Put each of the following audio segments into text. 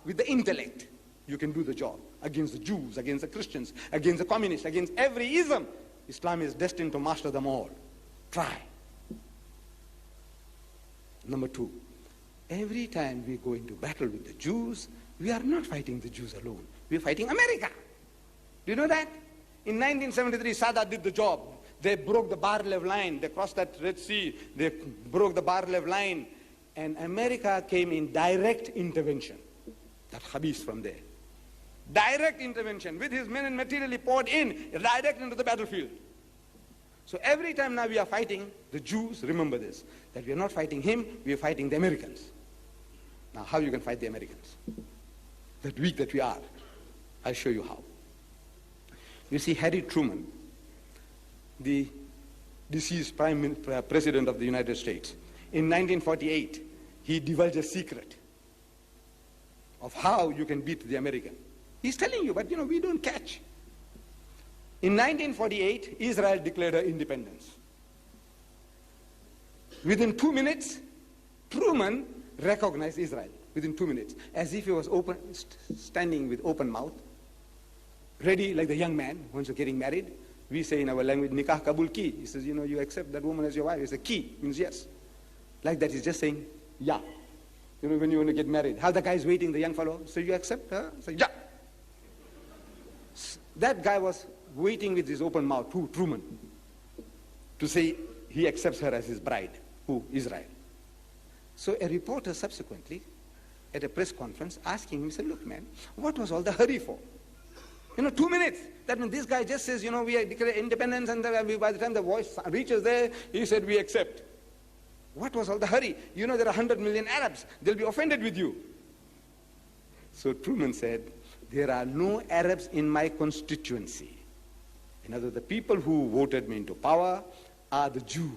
with the intellect, you can do the job against the Jews, against the Christians, against the communists, against every ism. Islam is destined to master them all. Try. Number two, every time we go into battle with the Jews, we are not fighting the Jews alone. We are fighting America. Do you know that? In 1973, Sadat did the job. They broke the Bar-Lev line. They crossed that Red Sea. They broke the Bar-Lev line. And America came in direct intervention. That Khabis from there. Direct intervention. With his men and material, he poured in, direct into the battlefield. So every time now we are fighting the Jews, remember this, that we are not fighting him, we are fighting the Americans. Now how you can fight the Americans? That weak that we are. I'll show you how. You see, Harry Truman, the deceased President of the United States, in 1948, he divulged a secret of how you can beat the American. He's telling you, but we don't catch. In 1948, Israel declared her independence. Within 2 minutes, Truman recognized Israel. Within 2 minutes, as if he was standing with open mouth, ready like the young man once you're getting married. We say in our language, nikah kabul ki. He says, you accept that woman as your wife. It's a ki, means yes. Like that, he's just saying, yeah. When you want to get married, how the guy is waiting, the young fellow, so you accept her? Say, yeah. That guy was waiting with his open mouth, who? Truman, to say he accepts her as his bride. Who? Israel. So a reporter subsequently, at a press conference, asking him, he said, look man, what was all the hurry for? 2 minutes. That means this guy just says, we are declaring independence, and by the time the voice reaches there, he said, we accept. What was all the hurry? There are 100 million Arabs. They'll be offended with you. So Truman said, there are no Arabs in my constituency. In other words, the people who voted me into power are the Jews.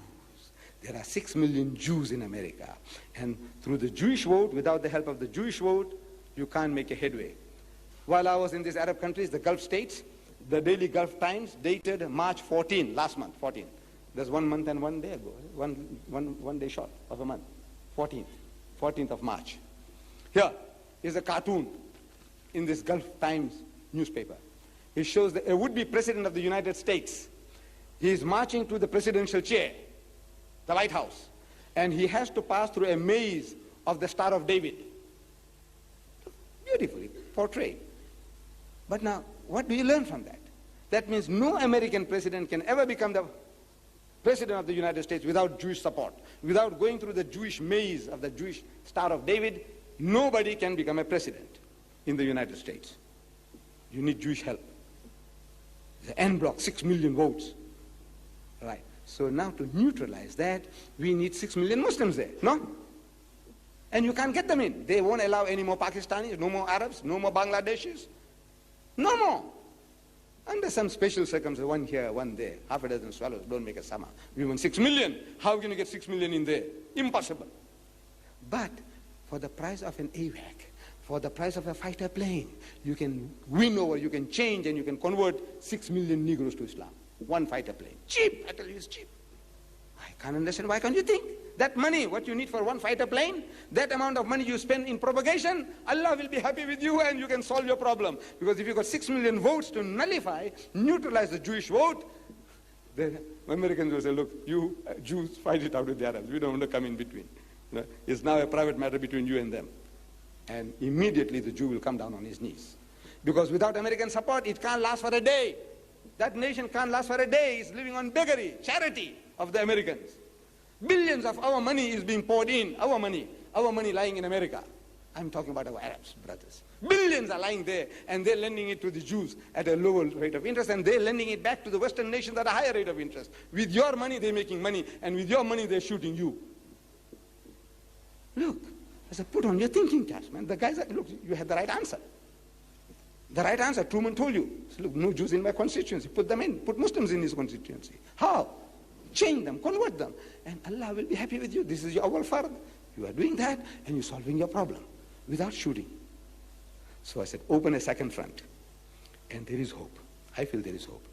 There are 6 million Jews in America. And through the Jewish vote, without the help of the Jewish vote, you can't make a headway. While I was in these Arab countries, the Gulf states, the Daily Gulf Times dated March 14, last month, 14. There's 1 month and 1 day ago, one day short of a month, 14th of March. Here is a cartoon in this Gulf Times newspaper. It shows a would-be president of the United States. He is marching to the presidential chair, the White House, and he has to pass through a maze of the Star of David. Beautifully portrayed. But now, what do you learn from that? That means no American president can ever become the president of the United States without Jewish support. Without going through the Jewish maze of the Jewish Star of David, nobody can become a president in the United States. You need Jewish help. The en bloc, 6 million votes. Right. So now to neutralize that, we need 6 million Muslims there, no? And you can't get them in. They won't allow any more Pakistanis, no more Arabs, no more Bangladeshis. No more. Under some special circumstances, one here, one there, half a dozen swallows don't make a summer. We want 6 million. How can you get 6 million in there? Impossible. But for the price of an AWAC, for the price of a fighter plane, you can win over, you can change, and you can convert 6 million Negroes to Islam. One fighter plane. Cheap, I tell you, it's cheap. I can't understand, why can't you think? That money, what you need for one fighter plane, that amount of money you spend in propagation, Allah will be happy with you and you can solve your problem. Because if you got 6 million votes to nullify, neutralize the Jewish vote, the Americans will say, look, you Jews fight it out with the Arabs. We don't want to come in between. It's now a private matter between you and them. And immediately the Jew will come down on his knees. Because without American support, it can't last for a day. That nation can't last for a day. It's living on beggary, charity of the Americans. Billions of our money is being poured in, our money lying in America. I'm talking about our Arabs, brothers. Billions are lying there, and they're lending it to the Jews at a lower rate of interest, and they're lending it back to the Western nations at a higher rate of interest. With your money, they're making money, and with your money, they're shooting you. Look, as I put on your thinking caps, man, the guys, look, you had the right answer. The right answer, Truman told you. So look, no Jews in my constituency. Put them in. Put Muslims in his constituency. How? Change them, convert them. And Allah will be happy with you. This is your awal fard. You are doing that and you're solving your problem without shooting. So I said, open a second front. And there is hope. I feel there is hope.